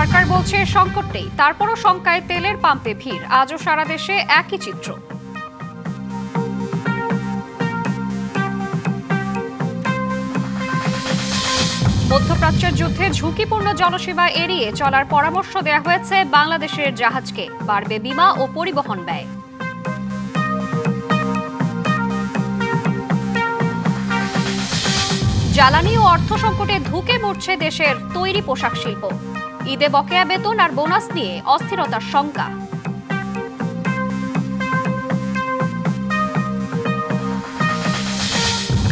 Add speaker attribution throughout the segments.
Speaker 1: সরকার বলছে সংকট নেই, তারপরও শঙ্কায় তেলের পাম্পে ভিড়। আজও সারা দেশে একই চিত্র। মধ্যপ্রাচ্যের যুদ্ধে ঝুঁকিপূর্ণ জনসেবা এড়িয়ে চলার পরামর্শ দেওয়া হয়েছে বাংলাদেশের জাহাজকে। বাড়বে বিমা ও পরিবহন ব্যয়। জ্বালানি ও অর্থ সংকটে ধুঁকে মরছে দেশের তৈরি পোশাক শিল্প। ঈদে বকেয়া বেতন আর বোনাস নিয়ে অস্থিরতার শঙ্কা।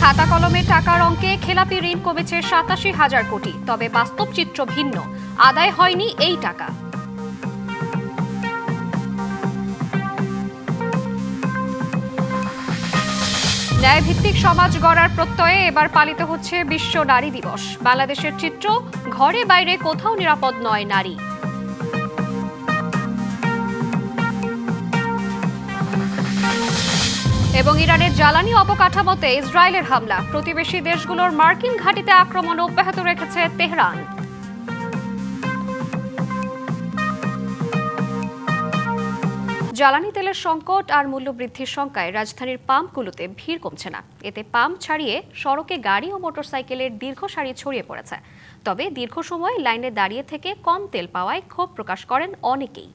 Speaker 1: খাতা কলমে টাকার অঙ্কে খেলাপি ঋণ কমেছে ৮৭,০০০ কোটি, তবে বাস্তব চিত্র ভিন্ন। আদায় হয়নি এই টাকা। ন্যায়ভিত্তিক সমাজ গড়ার প্রত্যয়ে এবার পালিত হচ্ছে বিশ্ব নারী দিবস। বাংলাদেশের চিত্র, ঘরে বাইরে কোথাও নিরাপদ নয় নারী। এবং ইরানের জ্বালানি অবকাঠামোতে ইসরায়েলের হামলা। প্রতিবেশী দেশগুলোর মার্কিন ঘাঁটিতে আক্রমণ অব্যাহত রেখেছে তেহরান। জ্বালানি তেলের সংকট আর মূল্যবৃদ্ধির শঙ্কায় রাজধানীর পাম্পগুলোতে ভিড় কমছে না। এতে পাম্প ছাড়িয়ে সড়কে গাড়ি ও মোটরসাইকেলের দীর্ঘ সারি ছড়িয়ে পড়েছে। তবে দীর্ঘ সময় লাইনে দাঁড়িয়ে থেকে কম তেল পাওয়ায় ক্ষোভ প্রকাশ করেন অনেকেই।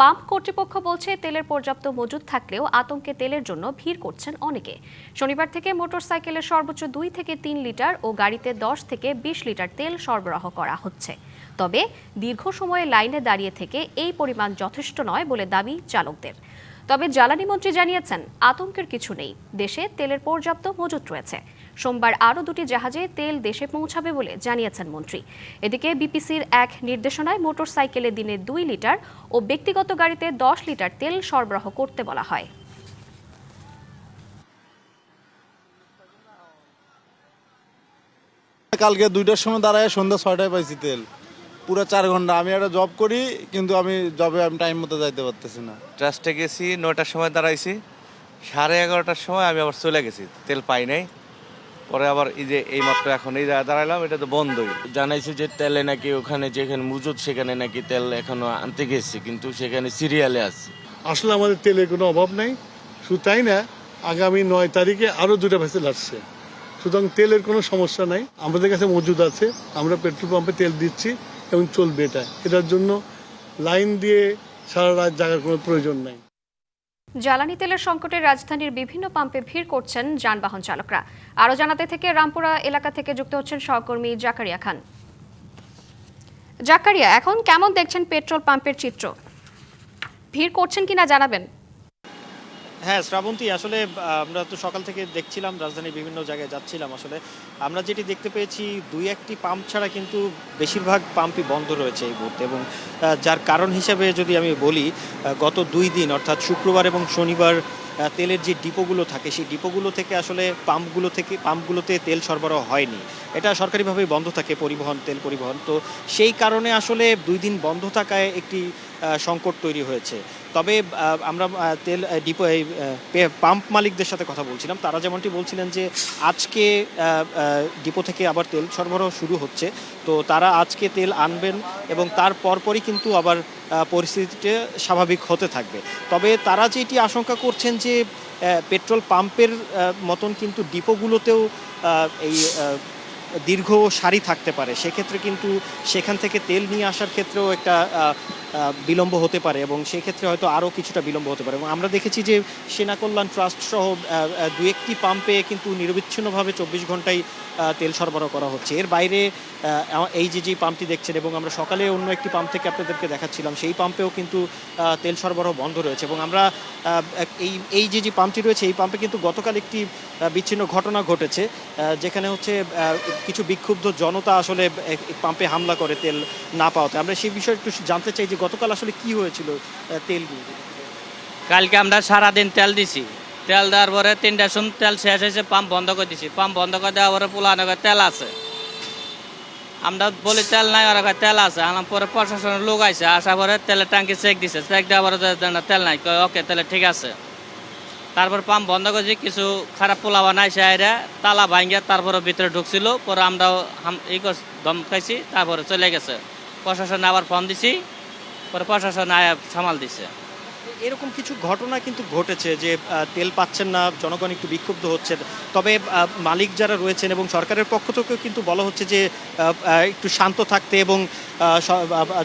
Speaker 1: পাম্প কর্তৃপক্ষ বলছে তেলের পর্যাপ্ত মজুদ থাকলেও আতঙ্কে তেলের জন্য ভিড় করছেন অনেকে। শনিবার থেকে মোটরসাইকেলে সর্বোচ্চ ২ থেকে ৩ লিটার ও গাড়িতে ১০ থেকে ২০ লিটার তেল সরবরাহ করা হচ্ছে। তবে দীর্ঘ সময়ে লাইনে দাঁড়িয়ে থেকে এই পরিমাণ যথেষ্ট নয় বলে দাবি চালকদের। তবে জ্বালানি মন্ত্রী জানিয়েছেন, আতঙ্কের কিছু নেই, দেশে তেলের পর্যাপ্ত মজুত রয়েছে। সোমবার আরও ২টি জাহাজে তেল দেশে পৌঁছাবে বলে জানিয়েছেন মন্ত্রী। এদিকে বিপিসির এক নির্দেশনায় মোটরসাইকেলে দিনে ২ লিটার ও ব্যক্তিগত গাড়িতে ১০ লিটার তেল সরবরাহ করতে বলা হয়।
Speaker 2: কালকে ২টার সময় দাঁড়ায় সন্ধ্যা ৬টায় পাইছি তেল, পুরো ৪ ঘন্টা। আমি একটা জব করি, কিন্তু আমি টাইম মতো যাইতে পারতেছি না।
Speaker 3: ট্রাস্টে গেছি ৯টার সময় দাঁড়াইছি, 11:30টার সময় আমি আবার চলে গেছি, তেল পাই নাই। পরে আবার এই মাত্র এখন এই জায়গায় দাঁড়াইলাম, এটা তো বন্ধই।
Speaker 4: জানাইছে যে তেলে নাকি ওখানে যেখানে মজুদ সেখানে নাকি তেল এখনো আনতে গেছে, কিন্তু সেখানে সিরিয়ালে আছে।
Speaker 5: আসলে আমাদের তেলের কোনো অভাব নাই। শুধু তাই না, আগামী ৯ তারিখে আরও 2টা ভেসেল আসছে। সুতরাং তেলের কোনো সমস্যা নাই, আমাদের কাছে মজুদ আছে। আমরা পেট্রোল পাম্পে তেল দিচ্ছি এবং চলবে এটার জন্য লাইন দিয়ে সারা রাত জাগার কোনো প্রয়োজন নাই।
Speaker 1: জ্বালানি তেলের সংকটে রাজধানীর বিভিন্ন পাম্পে ভিড় করছেন যানবাহন চালকরা। আরও জানাতে থেকে রামপুরা এলাকা থেকে যুক্ত হচ্ছেন সহকর্মী জাকারিয়া খান। জাকারিয়া, এখন কেমন দেখছেন পেট্রোল পাম্পের চিত্র? ভিড় করছেন কিনা জানাবেন।
Speaker 6: হ্যাঁ শ্রাবন্তী, আসলে আমরা তো সকাল থেকে দেখছিলাম, রাজধানীর বিভিন্ন জায়গায় যাচ্ছিলাম। আসলে আমরা যেটি দেখতে পেয়েছি, ২-১টি পাম্প ছাড়া কিন্তু বেশিরভাগ পাম্পই বন্ধ রয়েছে এই মুহূর্তে। এবং যার কারণ হিসাবে যদি আমি বলি, গত ২ দিন অর্থাৎ শুক্রবার এবং শনিবার তেলের যে ডিপোগুলো থাকে, সেই ডিপোগুলো থেকে আসলে পাম্পগুলোতে তেল সরবরাহ হয়নি। এটা সরকারিভাবেই বন্ধ থাকে তেল পরিবহন। তো সেই কারণে আসলে ২ দিন বন্ধ থাকায় একটি সংকট তৈরি হয়েছে। তবে আমরা ডিপো পাম্প মালিকদের সাথে কথা বলছিলাম, তারা যেমনটি বলছিলেন যে আজকে ডিপো থেকে আবার তেল সরবরাহ শুরু হচ্ছে। তো তারা আজকে তেল আনবেন এবং তার পরপরই কিন্তু আবার পরিস্থিতিটা স্বাভাবিক হতে থাকবে। তবে তারা যেটি আশঙ্কা করছেন যে পেট্রোল পাম্পের মতন কিন্তু ডিপোগুলোতেও এই দীর্ঘ সারি থাকতে পারে। সেক্ষেত্রে কিন্তু সেখান থেকে তেল নিয়ে আসার ক্ষেত্রেও একটা বিলম্ব হতে পারে এবং সেক্ষেত্রে হয়তো আরও কিছুটা বিলম্ব হতে পারে। এবং আমরা দেখেছি যে সেনা কল্যাণ ট্রাস্ট সহ ২-১টি পাম্পে কিন্তু নিরবিচ্ছিন্নভাবে ২৪ ঘন্টায় তেল সরবরাহ করা হচ্ছে। এর বাইরে এই যে পাম্পটি দেখছেন, এবং আমরা সকালে অন্য একটি পাম্প থেকে আপনাদেরকে দেখাচ্ছিলাম, সেই পাম্পেও কিন্তু তেল সরবরাহ বন্ধ রয়েছে। এবং আমরা এই যে পাম্পটি রয়েছে, এই পাম্পে কিন্তু গতকাল একটি বিচ্ছিন্ন ঘটনা ঘটেছে, যেখানে হচ্ছে কিছু বিক্ষুব্ধ জনতা আসলে পাম্পে হামলা করে তেল না পাওয়াতে। আমরা সেই বিষয়ে একটু জানতে চাই যে গতকাল আসলে কি হয়েছিল তেল নিয়ে।
Speaker 7: কালকে আমরা সারাদিন তেল দিছি, তেল দেওয়ার পরে ৩টার সময় তেল শেষ হয়েছে, পাম্প বন্ধ করে দিছি। পাম্প বন্ধ করে দেওয়ার পরে পুলানো তেল আছে, আমরা বলি তেল নাই, ওরা তেল আছে। আনার পরে প্রশাসনের লোক আইসে, আসার পরে তেলের ট্যাঙ্কি চেক দিছে, চেক দেওয়ার পরে তেল নাই, ওকে তাহলে ঠিক আছে। তারপর পাম্প বন্ধ করেছি, কিছু খারাপ পোলাবান আইসে আইরা তালা ভাঙ্গিয়া তারপরে ভিতরে ঢুকছিল। পরে আমরাও দম খাইছি, তারপরে চলে গেছে। প্রশাসন আবার ফোন দিছি, পরে প্রশাসন আয়া সামাল দিছে।
Speaker 6: এরকম কিছু ঘটনা কিন্তু ঘটেছে যে তেল পাচ্ছেন না, জনগণ একটু বিক্ষুব্ধ হচ্ছে। তবে মালিক যারা রয়েছেন এবং সরকারের পক্ষ থেকেও কিন্তু বলা হচ্ছে যে একটু শান্ত থাকতে এবং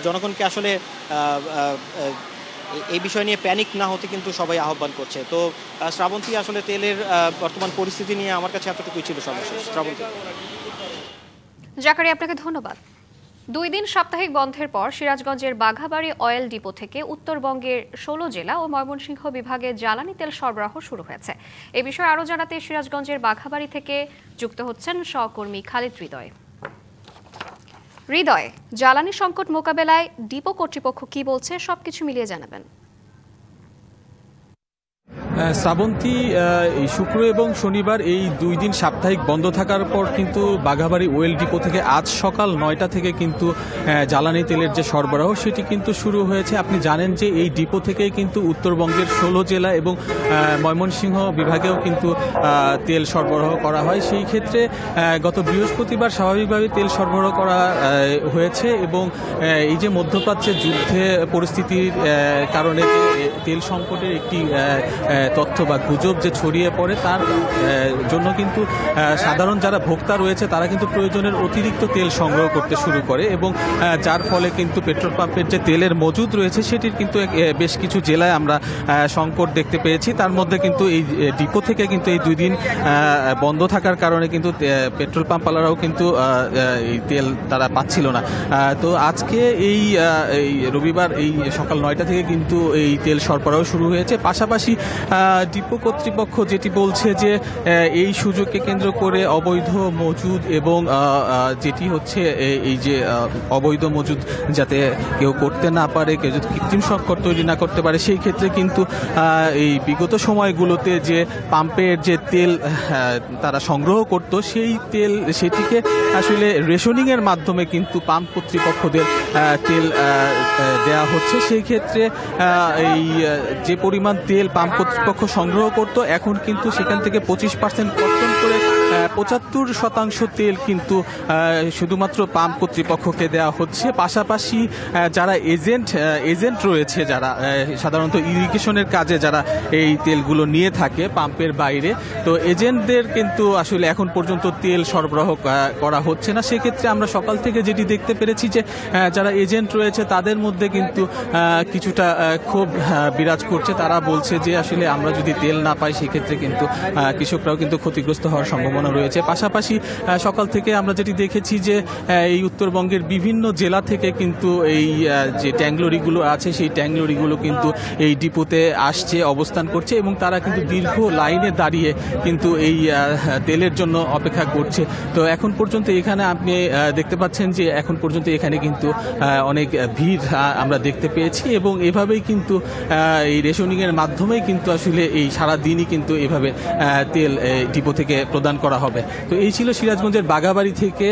Speaker 6: জনগণকে আসলে এই বিষয় নিয়ে প্যানিক না হতে কিন্তু সবাই আহ্বান করছে। তো শ্রাবন্তী, আসলে তেলের বর্তমান পরিস্থিতি নিয়ে আমার কাছে এতটুকুই ছিল সর্বশেষ। শ্রাবন্তী।
Speaker 1: জাকারি, আপনাকে ধন্যবাদ। 2 দিন সাপ্তাহিক বন্ধের পর সিরাজগঞ্জের বাঘাবাড়ী অয়েল ডিপো থেকে উত্তরবঙ্গের 16 জেলা ও ময়মনসিংহ বিভাগে জ্বালানি তেল সরবরাহ শুরু হয়েছে। এ বিষয়ে আরও জানাতে সিরাজগঞ্জের বাঘাবাড়ী থেকে যুক্ত হচ্ছেন সহকর্মী খালিদ হৃদয়। হৃদয়, জ্বালানি সংকট মোকাবেলায় ডিপো কর্তৃপক্ষ কি বলছে, সবকিছু মিলিয়ে জানাবেন।
Speaker 8: শ্রাবন্তী, এই শুক্র এবং শনিবার এই 2 দিন সাপ্তাহিক বন্ধ থাকার পর কিন্তু বাঘাবাড়ী ওয়েল ডিপো থেকে আজ সকাল 9টা থেকে কিন্তু জ্বালানি তেলের যে সরবরাহ সেটি কিন্তু শুরু হয়েছে। আপনি জানেন যে এই ডিপো থেকেই কিন্তু উত্তরবঙ্গের 16 জেলা এবং ময়মনসিংহ বিভাগেও কিন্তু তেল সরবরাহ করা হয়। সেই ক্ষেত্রে গত বৃহস্পতিবার স্বাভাবিকভাবে তেল সরবরাহ করা হয়েছে এবং এই যে মধ্যপ্রাচ্যের যুদ্ধে পরিস্থিতির কারণে তেল সংকটের একটি তথ্য বা গুজব যে ছড়িয়ে পড়ে তার জন্য কিন্তু সাধারণ যারা ভোক্তা রয়েছে তারা কিন্তু প্রয়োজনের অতিরিক্ত তেল সংগ্রহ করতে শুরু করে এবং যার ফলে কিন্তু পেট্রোল পাম্পের যে তেলের মজুদ রয়েছে সেটির কিন্তু বেশ কিছু জেলায় আমরা সংকট দেখতে পেয়েছি। তার মধ্যে কিন্তু এই ডিপো থেকে কিন্তু এই 2 দিন বন্ধ থাকার কারণে কিন্তু পেট্রোল পাম্পওয়ালারাও কিন্তু এই তেল তারা পাচ্ছিল না। তো আজকে এই রবিবার এই সকাল 9টা থেকে কিন্তু এই তেল সরবরাহ শুরু হয়েছে। পাশাপাশি ডিপো কর্তৃপক্ষ যেটি বলছে যে এই সুযোগকে কেন্দ্র করে অবৈধ মজুদ এবং যেটি হচ্ছে এই যে অবৈধ মজুদ যাতে কেউ করতে না পারে, কেউ যদি কৃত্রিম সংকট তৈরি না করতে পারে, সেই ক্ষেত্রে কিন্তু এই বিগত সময়গুলোতে যে পাম্পের যে তেল তারা সংগ্রহ করত সেই তেল সেটিকে আসলে রেশনিংয়ের মাধ্যমে কিন্তু পাম্প কর্তৃপক্ষদের তেল দেওয়া হচ্ছে। সেই ক্ষেত্রে এই যে পরিমাণ তেল পাম্প কর্তৃপক্ষ সংগ্রহ করত এখন কিন্তু সেখান থেকে 25% কর্তন করে 75% তেল কিন্তু শুধুমাত্র পাম্প কর্তৃপক্ষকে দেওয়া হচ্ছে। পাশাপাশি যারা এজেন্ট রয়েছে, যারা সাধারণত ইরিগেশনের কাজে যারা এই তেলগুলো নিয়ে থাকে পাম্পের বাইরে, তো এজেন্টদের কিন্তু আসলে এখন পর্যন্ত তেল সরবরাহ করা হচ্ছে না। সেক্ষেত্রে আমরা সকাল থেকে যেটি দেখতে পেরেছি যে যারা এজেন্ট রয়েছে তাদের মধ্যে কিন্তু কিছুটা ক্ষোভ বিরাজ করছে। তারা বলছে যে আসলে আমরা যদি তেল না পাই সেক্ষেত্রে কিন্তু কৃষকরাও কিন্তু ক্ষতিগ্রস্ত হওয়ার সম্ভাবনা রয়েছে। পাশাপাশি সকাল থেকে আমরা যেটি দেখেছি যে এই উত্তরবঙ্গের বিভিন্ন জেলা থেকে কিন্তু এই যে ট্যাঙ্ক লরিগুলো আছে সেই ট্যাঙ্ক লরিগুলো কিন্তু এই ডিপোতে আসছে, অবস্থান করছে এবং তারা কিন্তু দীর্ঘ লাইনে দাঁড়িয়ে কিন্তু এই তেলের জন্য অপেক্ষা করছে। তো এখন পর্যন্ত এখানে আপনি দেখতে পাচ্ছেন যে এখন পর্যন্ত এখানে কিন্তু অনেক ভিড় আমরা দেখতে পেয়েছি এবং এভাবেই কিন্তু এই রেশনিংয়ের মাধ্যমেই কিন্তু আসলে এই সারা দিনই কিন্তু এভাবে তেল ডিপো থেকে প্রদান করা হবে। তো এই ছিল সিরাজগঞ্জের বাঘাবাড়ী থেকে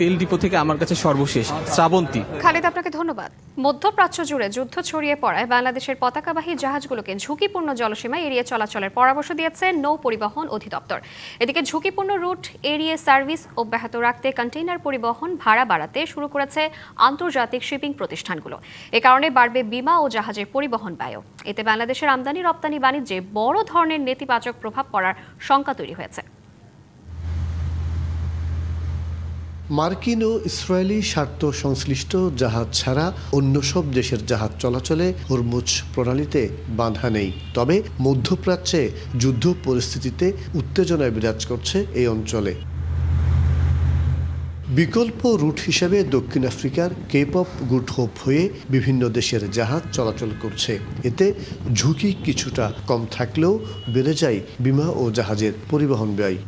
Speaker 8: তেল ডিপো থেকে আমার কাছে সর্বশেষ। শ্রাবন্তী।
Speaker 1: খালিদ, আপনাকে ধন্যবাদ। মধ্যপ্রাচ্য জুড়ে যুদ্ধ ছড়িয়ে পড়ায় বাংলাদেশের পতাকাবাহী জাহাজগুলোকে ঝুঁকিপূর্ণ জলসীমায় এড়িয়ে চলাচলের পরামর্শ দিয়েছে নৌ পরিবহন অধিদপ্তর। এদিকে ঝুঁকিপূর্ণ রুট এড়িয়ে সার্ভিস অব্যাহত রাখতে কন্টেইনার পরিবহন ভাড়া বাড়াতে শুরু করেছে আন্তর্জাতিক শিপিং প্রতিষ্ঠানগুলো। এ কারণে বাড়বে বিমা ও জাহাজের পরিবহন ব্যয়। এতে বাংলাদেশের আমদানি রপ্তানি বাণিজ্যে বড় ধরনের নেতিবাচক প্রভাব পড়ার শঙ্কা তৈরি হয়েছে।
Speaker 9: মার্কিন ও ইসরায়েলি স্বার্থ সংশ্লিষ্ট জাহাজ ছাড়া অন্য সব দেশের জাহাজ চলাচলে হরমুজ প্রণালীতে বাধা নেই। তবে মধ্যপ্রাচ্যে যুদ্ধ পরিস্থিতিতে উত্তেজনায় বিরাজ করছে এই অঞ্চলে। বিকল্প রুট হিসেবে দক্ষিণ আফ্রিকার কেপ অফ গুড হোপ হয়ে বিভিন্ন দেশের জাহাজ চলাচল করছে। এতে ঝুঁকি কিছুটা কম থাকলেও বেড়ে যায় বিমা ও জাহাজের পরিবহন ব্যয়।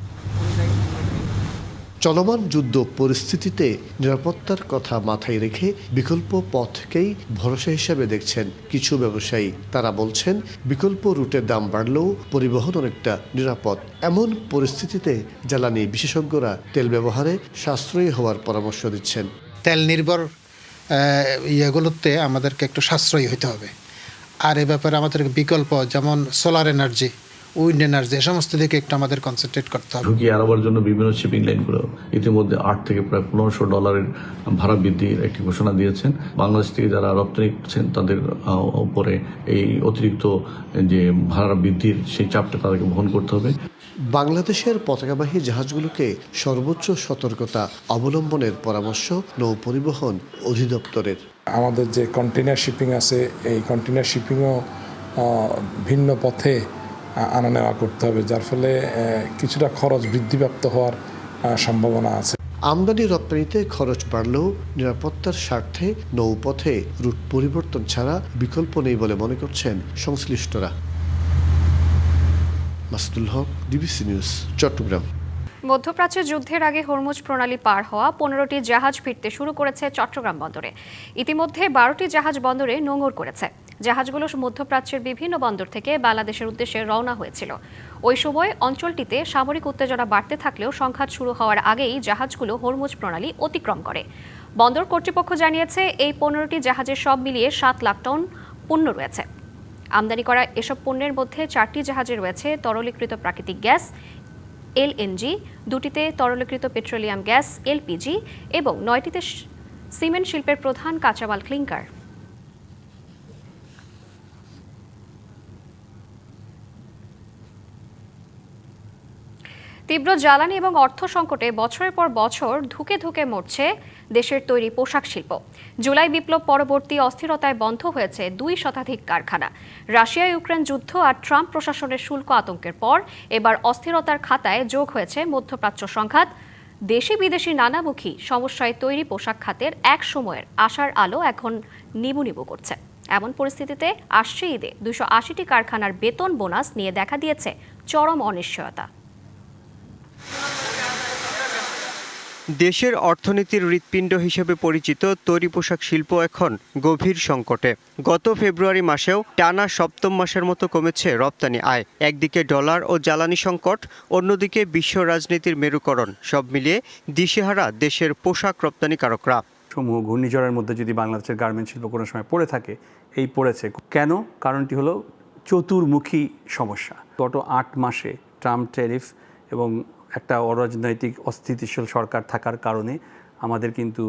Speaker 9: চলমান যুদ্ধ পরিস্থিতিতে নিরাপত্তার কথা মাথায় রেখে বিকল্প পথকেই ভরসা হিসেবে দেখছেন কিছু ব্যবসায়ী। তারা বলছেন বিকল্প রুটের দাম বাড়লেও পরিবহন অনেকটা নিরাপদ। এমন পরিস্থিতিতে জ্বালানি বিশেষজ্ঞরা তেল ব্যবহারে সাশ্রয়ী হওয়ার পরামর্শ দিচ্ছেন।
Speaker 10: তেল নির্ভর ইয়েগুলোতে আমাদেরকে একটু সাশ্রয়ী হতে হবে। আর এ ব্যাপারে আমাদের বিকল্প যেমন সোলার এনার্জি উইন্ড এনার্জি এ সমস্ত দিকে একটু আমাদের কনসেন্ট্রেট করতে হবে।
Speaker 11: ঢুকিয়ে আনাবার জন্য বিভিন্ন শিপিং লাইনগুলো ইতিমধ্যে 8 থেকে প্রায় $1500 ভাড়া বৃদ্ধির একটি ঘোষণা দিয়েছেন। বাংলাদেশ থেকে যারা রপ্তানি করছেন তাদের উপরে এই অতিরিক্ত যে ভাড়া বৃদ্ধির সেই চাপটা তাদেরকে বহন করতে হবে।
Speaker 9: বাংলাদেশের পতাকাবাহী জাহাজগুলোকে সর্বোচ্চ সতর্কতা অবলম্বনের পরামর্শ নৌ পরিবহন অধিদপ্তরের।
Speaker 12: আমাদের যে কন্টেইনার শিপিং আছে এই কন্টেইনার শিপিংও ভিন্ন পথে আনা নেওয়া করতে হবে, যার ফলে কিছুটা খরচ বৃদ্ধিপ্রাপ্ত হওয়ার সম্ভাবনা আছে।
Speaker 9: আমদানি রপ্তানিতে খরচ বাড়লেও নিরাপত্তার স্বার্থে নৌপথে রুট পরিবর্তন ছাড়া বিকল্প নেই বলে মনে করছেন সংশ্লিষ্টরা। মাসুদুল হক, ডিবিসি নিউজ, চট্টগ্রাম।
Speaker 1: মধ্যপ্রাচ্যে যুদ্ধের আগে হরমুজ প্রণালী পার হওয়া 15টি জাহাজ ফিরতে শুরু করেছে চট্টগ্রাম বন্দরে। ইতিমধ্যে 12টি জাহাজ বন্দরে নোঙর করেছে। জাহাজগুলো মধ্যপ্রাচ্যের বিভিন্ন বন্দর থেকে বাংলাদেশের উদ্দেশ্যে রওনা হয়েছিল। ওই সময় অঞ্চলটিতে সামরিক উত্তেজনা বাড়তে থাকলেও সংঘাত শুরু হওয়ার আগেই জাহাজগুলো হরমুজ প্রণালী অতিক্রম করে। বন্দর কর্তৃপক্ষ জানিয়েছে এই 15টি জাহাজের সব মিলিয়ে 7 লাখ টন পণ্য রয়েছে। আমদানি করা এসব পণ্যের মধ্যে 4টি জাহাজে রয়েছে তরলীকৃত প্রাকৃতিক গ্যাস এলএনজি, 2টিতে তরলীকৃত পেট্রোলিয়াম গ্যাস এলপিজি এবং 9টিতে সিমেন্ট শিল্পের প্রধান কাঁচামাল ক্লিংকার। তীব্র জ্বালানি এবং অর্থ সংকটে বছরের পর বছর ধুকে ধুকে মরছে দেশের তৈরি পোশাক শিল্প। জুলাই বিপ্লব পরবর্তী অস্থিরতায় বন্ধ হয়েছে 2 শতাধিক কারখানা। রাশিয়া ইউক্রেন যুদ্ধ আর ট্রাম্প প্রশাসনের শুল্ক আতঙ্কের পর এবার অস্থিরতার খাতায় যোগ হয়েছে মধ্যপ্রাচ্য সংঘাত। দেশি বিদেশি নানামুখী সমস্যায় তৈরি পোশাক খাতের এক সময়ের আশার আলো এখন নিবু নিবু করছে। এমন পরিস্থিতিতে আসছে ঈদে 280টি কারখানার বেতন বোনাস নিয়ে দেখা দিয়েছে চরম অনিশ্চয়তা।
Speaker 13: দেশের অর্থনীতির হৃৎপিণ্ড হিসেবে পরিচিত তৈরি পোশাক শিল্প এখন গভীর সংকটে। গত ফেব্রুয়ারি মাসেও টানা 7ম মাসের মতো কমেছে রপ্তানি আয়। একদিকে ডলার ও জ্বালানি সংকট, অন্যদিকে বিশ্ব রাজনীতির মেরুকরণ, সব মিলিয়ে দিশেহারা দেশের পোশাক রপ্তানিকারকরা।
Speaker 14: সমূহ ঘূর্ণিঝড়ের মধ্যে যদি বাংলাদেশের গার্মেন্টস শিল্প কোনো সময় পড়ে থাকে, এই পড়েছে। কেন? কারণটি হলো চতুর্মুখী সমস্যা। গত 8 মাসে ট্রাম্প ট্যারিফ এবং একটা অরাজনৈতিক অস্থিতিশীল সরকার থাকার কারণে আমাদের কিন্তু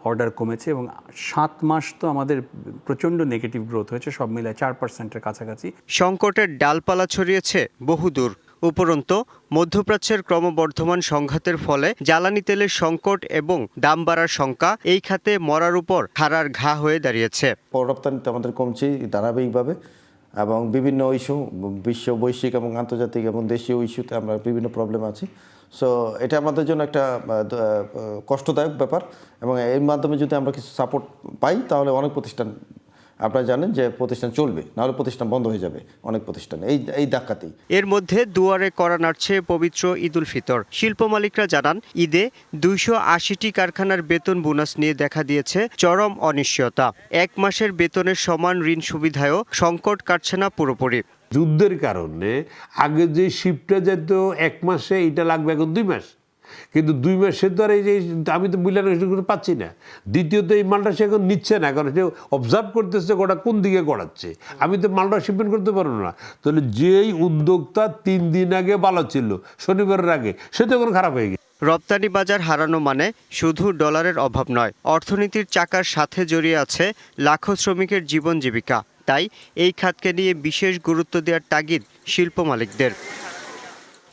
Speaker 14: অর্ডার কমেছে এবং 7 মাস তো আমাদের প্রচণ্ড নেগেটিভ গ্রোথ হয়েছে, সব মিলে 4%-এর কাছাকাছি।
Speaker 13: সংকটের ডালপালা ছড়িয়েছে বহুদূর। উপরন্তু মধ্যপ্রাচ্যের ক্রমবর্ধমান সংঘাতের ফলে জ্বালানি তেলের সংকট এবং দাম বাড়ার শঙ্কা এই খাতে মরার উপর খাড়ার ঘা হয়ে দাঁড়িয়েছে।
Speaker 15: রপ্তানিতে আমাদের কমছে ধারাবাহিকভাবে এবং বিভিন্ন ইস্যু বৈশ্বিক এবং আন্তর্জাতিক এবং দেশীয় ইস্যুতে আমরা বিভিন্ন প্রবলেম আছি। সো এটা আমাদের জন্য একটা কষ্টদায়ক ব্যাপার এবং এর মাধ্যমে যদি আমরা কিছু সাপোর্ট পাই তাহলে অনেক প্রতিষ্ঠান, আপনারা জানেন যে প্রতিষ্ঠান চলবে, নাহলে প্রতিষ্ঠান বন্ধ হয়ে যাবে অনেক প্রতিষ্ঠান এই ধাক্কাতেই।
Speaker 13: এর মধ্যে দুয়ারে কড়া নাড়ছে পবিত্র ঈদুল ফিতর। শিল্প মালিকরা জানান ঈদে 280টি কারখানার বেতন বোনাস নিয়ে দেখা দিয়েছে চরম অনিশ্চয়তা। 1 মাসের বেতনের সমান ঋণ সুবিধায়ও সংকট কাটছে না পুরোপুরি।
Speaker 16: যুদ্ধের কারণে আগে যে শিফটটা যেত 1 মাসে, এটা লাগবে এখন 2 মাস, কিন্তু 2 মাসের ধরে এই যে আমি তো মূল্যায়ন পাচ্ছি না। দ্বিতীয়ত এই মালটা সে এখন নিচ্ছে না, কারণ সে অবজার্ভ করতেছে গোটা কোন দিকে গড়াচ্ছে। আমি তো মালটা শিপমেন্ট করতে পারবো না। তাহলে যেই উদ্যোক্তা 3 দিন আগে ভালো ছিল, শনিবারের আগে, সে তো এখন খারাপ হয়ে গেছে।
Speaker 13: রপ্তানি বাজার হারানো মানে শুধু ডলারের অভাব নয়, অর্থনীতির চাকার সাথে জড়িয়ে আছে লাখো শ্রমিকের জীবন জীবিকা। তাই এই খাতকে নিয়ে বিশেষ গুরুত্ব দেওয়ার তাগিদ শিল্প মালিকদের।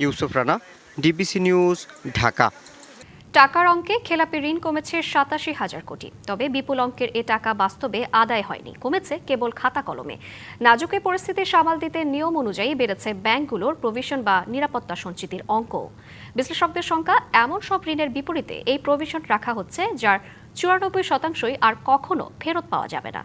Speaker 13: Yusuf Rana, DBC news, Dhaka.
Speaker 1: টাকার অঙ্কে খেলাপি ঋণ কমেছে 87,000 কোটি। তবে বিপুল অঙ্কের এ টাকা বাস্তবে আদায় হয়নি, কমেছে কেবল খাতা কলমে। নাজুক এই পরিস্থিতি সামাল দিতে নিয়ম অনুযায়ী বেড়েছে ব্যাংকগুলোর প্রভিশন বা নিরাপত্তা সঞ্চিতির অঙ্ক। বিশ্লেষকদের সংখ্যা এমন সব ঋণের বিপরীতে এই প্রভিশন রাখা হচ্ছে যার 94% আর কখনো ফেরত পাওয়া যাবে না।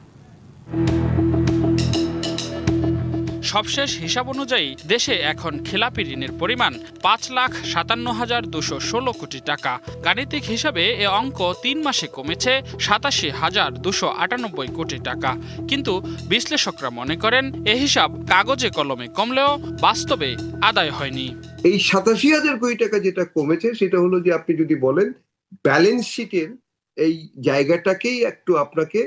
Speaker 17: সবশেষ হিসাব অনুযায়ী দেশে এখন খেলাপি ঋণের পরিমাণ 5,57,216 কোটি টাকা। গাণিতিক হিসাবে এ অঙ্ক 3 মাসে কমেছে 87,298 কোটি টাকা। কিন্তু বিশ্লেষকরা মনে করেন এ হিসাব কাগজে কলমে কমলেও বাস্তবে আদায় হয়নি।
Speaker 18: এই 87,000 কোটি টাকা যেটা কমেছে সেটা হলো যে আপনি যদি বলেন ব্যালেন্স শিটের এই জায়গাটাকেই একটু আপনাকে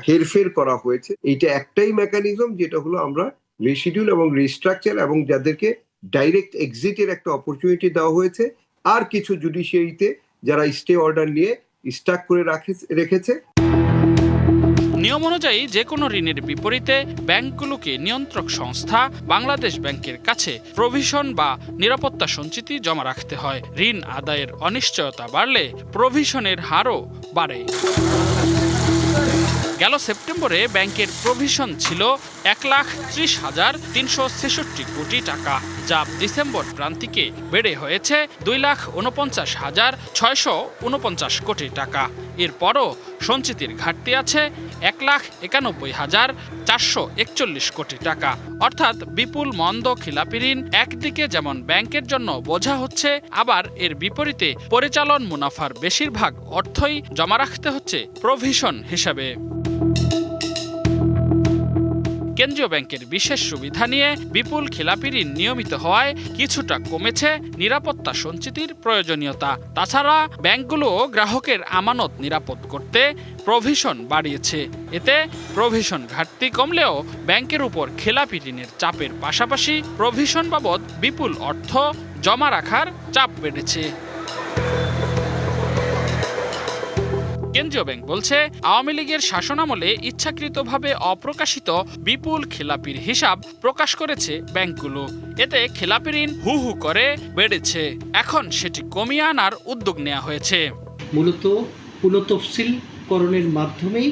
Speaker 18: হেরফের করা হয়েছে। এইটা একটাই মেকানিজম, যেটা হলো আমরা রিশিডিউল এবং রিস্ট্রাকচার এবং যাদেরকে ডাইরেক্ট এক্সিটের একটা অপরচুনিটি দেওয়া হয়েছে, আর কিছু জুডিশিয়ারিতে যারা স্টে অর্ডার নিয়ে স্টাক করে রেখেছে।
Speaker 17: নিয়ম অনুযায়ী যে কোনো ঋণের বিপরীতে ব্যাংকগুলোকে নিয়ন্ত্রক সংস্থা বাংলাদেশ ব্যাংকের কাছে প্রভিশন বা নিরাপত্তা সঞ্চিতি জমা রাখতে হয়। ঋণ আদায়ের অনিশ্চয়তা বাড়লে প্রভিশনের হারও বাড়ে। গেল সেপ্টেম্বরে ব্যাংকের প্রভিশন ছিল 1,30,366 কোটি টাকা, যা ডিসেম্বর প্রান্তিকে বেড়ে হয়েছে 2,49,649 কোটি টাকা। এরপরও সঞ্চিতির ঘাটতি আছে 1,91,441 কোটি টাকা। অর্থাৎ বিপুল মন্দ খিলাপি ঋণ একদিকে যেমন ব্যাংকের জন্য বোঝা হচ্ছে, আবার এর বিপরীতে পরিচালন মুনাফার বেশিরভাগ অর্থই জমা রাখতে হচ্ছে প্রভিশন হিসাবে। কেন্দ্রীয় ব্যাংকের বিশেষ সুবিধা নিয়ে বিপুল খেলাপি ঋণ নিয়মিত হওয়ায় কিছুটা কমেছে নিরাপত্তা সঞ্চিতির প্রয়োজনীয়তা। তাছাড়া ব্যাংকগুলো গ্রাহকের আমানত নিরাপদ করতে প্রভিশন বাড়িয়েছে। এতে প্রভিশন ঘাটতি কমলেও ব্যাংকের উপর খেলাপি ঋণের চাপের পাশাপাশি প্রভিশন বাবদ বিপুল অর্থ জমা রাখার চাপ বেড়েছে। কেন্দ্রীয় ব্যাংক বলছে, আওয়ামী লীগের শাসনামলে ইচ্ছাকৃতভাবে অপ্রকাশিত বিপুল খেলাপির হিসাব প্রকাশ করেছে ব্যাংকগুলো। এতে খেলাপি ঋণ হু হু করে বেড়েছে। এখন সেটি কমিয়ে আনার উদ্যোগ নেওয়া হয়েছে।
Speaker 19: মূলত পুনঃতফসিলকরণের মাধ্যমেই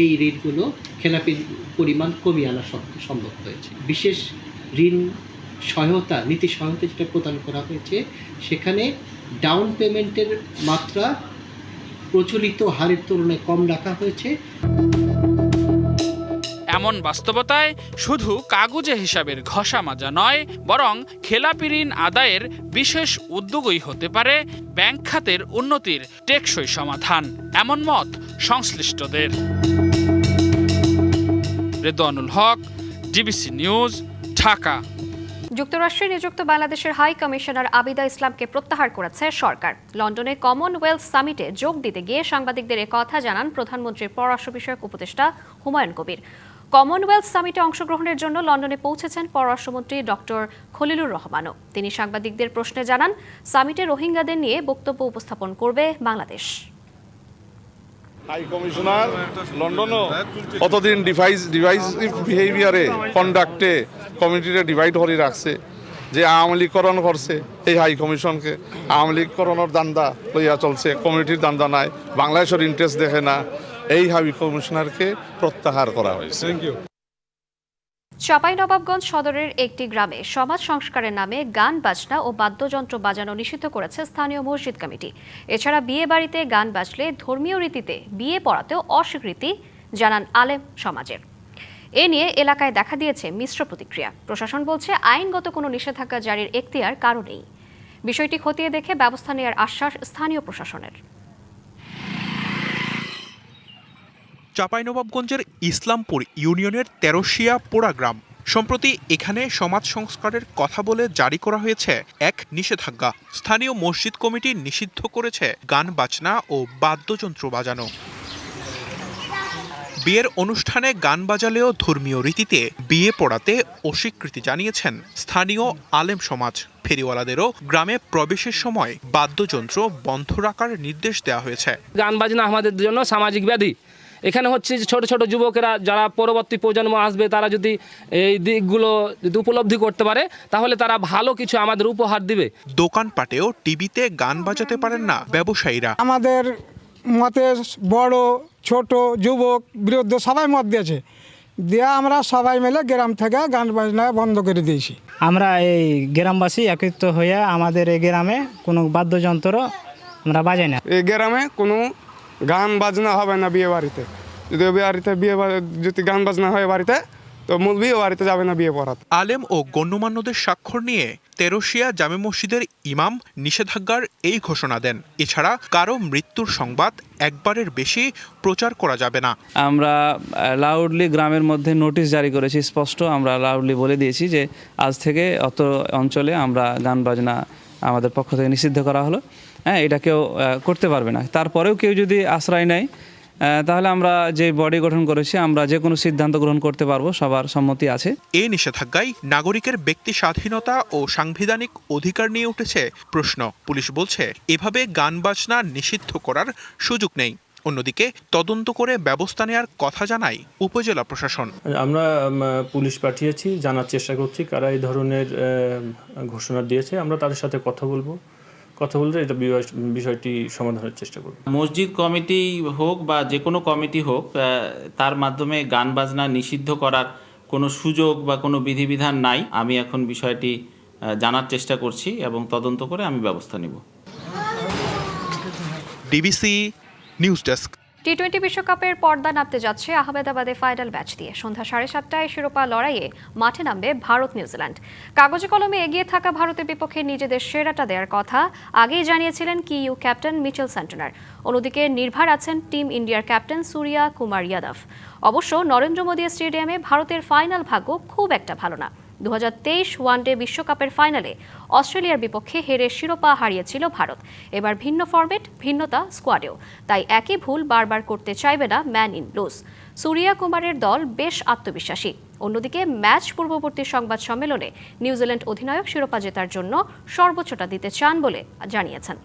Speaker 19: এই ঋণগুলো খেলাপির পরিমাণ কমিয়ে আনা সম্ভব হয়েছে। বিশেষ ঋণ সহায়তা, নীতি সহায়তা যেটা প্রদান করা হয়েছে, সেখানে ডাউন পেমেন্টের মাত্রা প্রচলিত হারের তুলনায় কম রাখা হয়েছে।
Speaker 17: এমন বাস্তবতায় শুধু কাগজে হিসাবের ঘষা মাজা নয়, বরং খেলাপি ঋণ আদায়ের বিশেষ উদ্যোগই হতে পারে ব্যাংক খাতের উন্নতির টেকসই সমাধান, এমন মত সংশ্লিষ্টদের। রেদওয়ানুল হক, ডিবিসি নিউজ, ঢাকা।
Speaker 1: যুক্তরাষ্ট্রে নিযুক্ত বাংলাদেশের হাই কমিশনার আবিদা ইসলামকে প্রত্যাহার করেছে সরকার। লন্ডনে কমনওয়েলথ সামিটে যোগ দিতে গিয়ে সাংবাদিকদের কথা জানান প্রধানমন্ত্রীর পররাষ্ট্র বিষয়ক উপদেষ্টা হুমায়ুন কবির। কমনওয়েলথ সামিটে অংশগ্রহণের জন্য লন্ডনে পৌঁছেছেন পররাষ্ট্রমন্ত্রী ডক্টর খলিলুর রহমানও। তিনি সাংবাদিকদের প্রশ্নে জানান, সামিটে রোহিঙ্গাদের নিয়ে বক্তব্য উপস্থাপন করবে বাংলাদেশ।
Speaker 20: হাই কমিশনার লন্ডনও কতদিন ডিভাইসিভ বিহেভিয়ারে কন্ডাক্টে কমিউনিটিতে ডিভাইড করে রাখছে, যে আওয়ামী লীগকরণ করছে এই হাই কমিশনকে। আওয়ামী লীগকরণের দান্দা লইয়া চলছে, কমিউনিটির দান্দা নাই, বাংলাদেশের ইন্টারেস্ট দেখে না। এই হাই কমিশনারকে প্রত্যাহার করা হয়েছে। Thank you.
Speaker 1: চাঁপাইনবাবগঞ্জ সদরের একটি গ্রামে সমাজ সংস্কারের নামে গান বাজনা ও বাদ্যযন্ত্র বাজানো নিষিদ্ধ করেছে স্থানীয় মসজিদ কমিটি। এছাড়া বিয়ে বাড়িতে গান বাজলে ধর্মীয় রীতিতে বিয়ে পড়াতেও অস্বীকৃতি জানান আলেম সমাজের। এ নিয়ে এলাকায় দেখা দিয়েছে মিশ্র প্রতিক্রিয়া। প্রশাসন বলছে, আইনগত কোনো নিষেধাজ্ঞা জারির এখতিয়ার কারো নেই। বিষয়টি খতিয়ে দেখে ব্যবস্থা নেওয়ার আশ্বাস স্থানীয় প্রশাসনের।
Speaker 21: চাঁপাইনবাবগঞ্জের ইসলামপুর ইউনিয়নের তেরোশিয়া পোড়া গ্রাম। সম্প্রতি এখানে সমাজ সংস্কারের কথা বলে জারি করা হয়েছে এক নিষেধাজ্ঞা। স্থানীয় মসজিদ কমিটি নিষিদ্ধ করেছে গান বাজনা ও বাদ্যযন্ত্র বাজানো। বিয়ের অনুষ্ঠানে গান বাজালেও ধর্মীয় রীতিতে বিয়ে পড়াতে অস্বীকৃতি জানিয়েছেন স্থানীয় আলেম সমাজ। ফেরিওয়ালাদেরও গ্রামে প্রবেশের সময় বাদ্যযন্ত্র বন্ধ রাখার নির্দেশ দেওয়া হয়েছে।
Speaker 22: গান বাজনা আমাদের জন্য সামাজিক ব্যাধি। এখানে হচ্ছে যে ছোট ছোট যুবকেরা যারা পরবর্তী প্রজন্ম আসবে, তারা যদি এই দিকগুলো যদি উপলব্ধি করতে পারে, তাহলে তারা ভালো কিছু আমাদের উপহার দিবে।
Speaker 21: দোকানপাটেও টিভিতে গান বাজাতে পারেন না ব্যবসায়ীরা।
Speaker 23: আমাদের মতে বড় ছোট যুবক বৃদ্ধ সবাই মত দিয়েছে, দিয়ে আমরা সবাই মিলে গ্রাম থেকে গান বাজনা বন্ধ করে দিয়েছি।
Speaker 24: আমরা এই গ্রামবাসী একত্রিত হয়ে আমাদের এই গ্রামে কোনো বাদ্যযন্ত্র আমরা বাজাই না।
Speaker 25: এই গ্রামে কোনো গান বাজনা হবে না বিয়ে বাড়িতে। যদি গান বাজনা হয় বাড়িতে, তো মূল বিয়ে বাড়িতে যাবে না বিয়ে পড়াতে।
Speaker 21: আলেম ও গণ্যমান্যদের স্বাক্ষর নিয়ে তেরোশিয়া জামে মসজিদের ইমাম নিষেধাজ্ঞার এই ঘোষণা দেন। এছাড়া কারো মৃত্যুর সংবাদ একবারের বেশি প্রচার করা যাবে না।
Speaker 26: আমরা লাউডলি গ্রামের মধ্যে নোটিশ জারি করেছি, স্পষ্ট আমরা লাউডলি বলে দিয়েছি যে আজ থেকে অত অঞ্চলে আমরা গান বাজনা আমাদের পক্ষ থেকে নিষিদ্ধ করা হলো। হ্যাঁ, এটা কেউ করতে পারবে না। তারপরেও কেউ যদি আশ্রয় নেয় তাহলে আমরা যে বডি গঠন করেছি আমরা যে কোনো সিদ্ধান্ত গ্রহণ করতে পারবো, সবার সম্মতি আছে।
Speaker 21: এই নিষেধাজ্ঞায় নাগরিকের ব্যক্তি স্বাধীনতা ও সাংবিধানিক অধিকার নিয়ে উঠেছে প্রশ্ন। পুলিশ বলছে এভাবে গান বাজনা নিষিদ্ধ করার সুযোগ নেই। অন্যদিকে তদন্ত করে ব্যবস্থা নেওয়ার কথা জানায় উপজেলা প্রশাসন।
Speaker 2: আমরা পুলিশ পাঠিয়েছি, জানার চেষ্টা করছি কারা এই ধরনের ঘোষণা দিয়েছে। আমরা তাদের সাথে কথা বলতে এটা বিষয়টি সমাধানের চেষ্টা করব।
Speaker 3: মসজিদ কমিটি হোক বা যে কোনো কমিটি হোক, তার মাধ্যমে গান বাজনা নিষিদ্ধ করার কোনো সুযোগ বা কোনো বিধিবিধান নাই। আমি এখন বিষয়টি জানার চেষ্টা করছি এবং তদন্ত করে আমি ব্যবস্থা নিব।
Speaker 21: DBC news desk.
Speaker 1: টি-20 বিশ্বকাপের পর্দা নামতে যাচ্ছে আহমেদাবাদে ফাইনাল ম্যাচ দিয়ে। সন্ধ্যা 7:30টায় শিরোপা লড়াইয়ে মাঠে নামবে ভারত নিউজিল্যান্ড। কাগজে কলমে এগিয়ে থাকা ভারতের বিপক্ষে নিজেদের সেরাটা দেওয়ার কথা আগেই জানিয়েছিলেন কিইউ ক্যাপ্টেন মিচেল স্যান্টনার। অন্যদিকে নির্ভর আছেন টিম ইন্ডিয়ার ক্যাপ্টেন সূর্যা কুমার যাদব। অবশ্য নরেন্দ্র মোদী স্টেডিয়ামে ভারতের ফাইনাল ভাগ্য খুব একটা ভালো না। 2023 ওয়ানডে বিশ্বকাপের ফাইনালে অস্ট্রেলিয়ার বিপক্ষে হেরে শিরোপা হারিয়েছিল ভারত। এবার ভিন্ন ফরম্যাট, ভিন্নতা স্কোয়াডেও, তাই একই ভুল বারবার করতে চাইবে না ম্যান ইন ব্লুজ। সূর্যা কুমারের দল বেশ আত্মবিশ্বাসী। অন্যদিকে ম্যাচ পূর্ববর্তী সংবাদ সম্মেলনে নিউজিল্যান্ড অধিনায়ক শিরোপা জেতার জন্য সর্বোচ্চটা দিতে চান বলে জানিয়েছেন।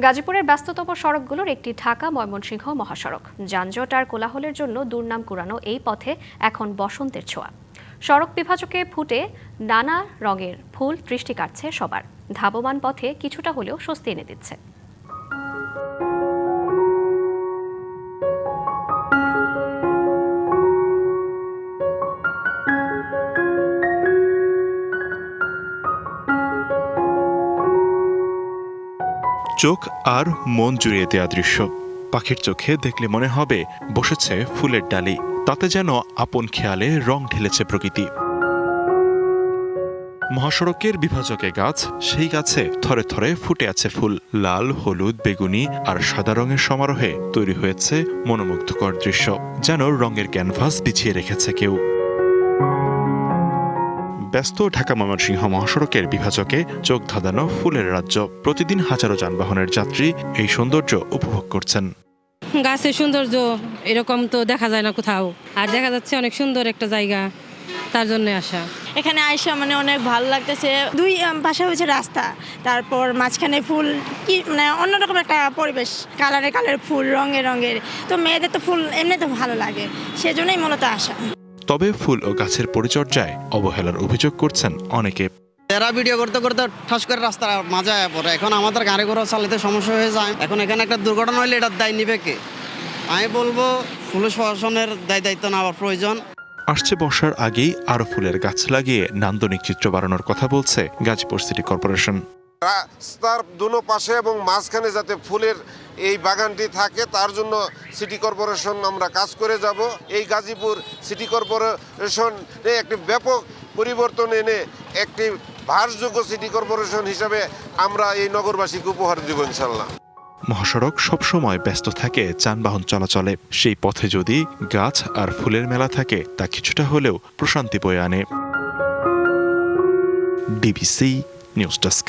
Speaker 1: গাজীপুরের ব্যস্ততম সড়কগুলোর একটি ঢাকা ময়মনসিংহ মহাসড়ক। যানজট আর কোলাহলের জন্য দুর্নাম কুড়ানো এই পথে এখন বসন্তের ছোঁয়া। সড়ক বিভাজকে ফুটে নানা রঙের ফুল দৃষ্টি কাটছে সবার। ধাবমান পথে কিছুটা হলেও স্বস্তি এনে দিচ্ছে।
Speaker 4: চোখ আর মন জুড়িয়ে দেয়া দৃশ্য। পাখির চোখে দেখলে মনে হবে বসেছে ফুলের ডালি, তাতে যেন আপন খেয়ালে রং ঢেলেছে প্রকৃতি। মহাসড়কের বিভাজকে গাছ, সেই গাছে থরে থরে ফুটে আছে ফুল। লাল, হলুদ, বেগুনি আর সাদা রঙের সমারোহে তৈরি হয়েছে মনোমুগ্ধকর দৃশ্য, যেন রঙের ক্যানভাস বিছিয়ে রেখেছে কেউ। ব্যস্ত ঢাকা ময়মনসিংহ মহাসড়কের বিভাজকে চোখ ধাঁধানো ফুলের রাজ্য। প্রতিদিন হাজারো যানবাহনের যাত্রী এই সৌন্দর্য উপভোগ করছেন।
Speaker 5: গাছের সৌন্দর্য এরকম তো দেখা যায় না কোথাও, আর দেখা যাচ্ছে অনেক সুন্দর একটা জায়গা, তার জন্য আসা।
Speaker 6: এখানে আইসা মানে অনেক ভালো লাগতেছে। দুই পাশে হয়েছে রাস্তা, তারপর মাঝখানে ফুল, কি মানে অন্যরকম একটা পরিবেশ, কালারে কালারে ফুল, রঙে রঙের। তো মেয়েদের তো ফুল এমনি তো ভালো লাগে, সেজন্যই মূলত আসা।
Speaker 4: তবে ফুল ও গাছের পরিচর্যায় অবহেলার অভিযোগ করছেন অনেকে।
Speaker 7: এরা ভিডিও করতে করতে ঠাস করে রাস্তার মাঝে পড়ে। এখন আমাদের গাড়ি ঘোড়া চালাতে সমস্যা হয়ে যায়। এখন এখানে একটা দুর্ঘটনা হলে এটার দায় নিবে কে? আমি বলবো পুলিশ প্রশাসনের দায়িত্ব নেওয়ার প্রয়োজন।
Speaker 4: আসছে বর্ষার আগেই আরো ফুলের গাছ লাগিয়ে নান্দনিক চিত্র বাড়ানোর কথা বলছে গাজীপুর সিটি কর্পোরেশন।
Speaker 27: রাস্তার দুনো পাশে এবং মাঝখানে যাতে ফুলের এই বাগানটি থাকে, তার জন্য সিটি কর্পোরেশন আমরা কাজ করে যাব। এই গাজীপুর সিটি কর্পোরেশন একটি ব্যাপক পরিবর্তন এনে একটি ভারযোগ্য সিটি কর্পোরেশন হিসাবে আমরা এই নগরবাসীকে উপহার দেব ইনশাল্লাহ।
Speaker 4: মহাসড়ক সবসময় ব্যস্ত থাকে যানবাহন চলাচলে, সেই পথে যদি গাছ আর ফুলের মেলা থাকে তা কিছুটা হলেও প্রশান্তি বয়ে আনে। DBC news desk.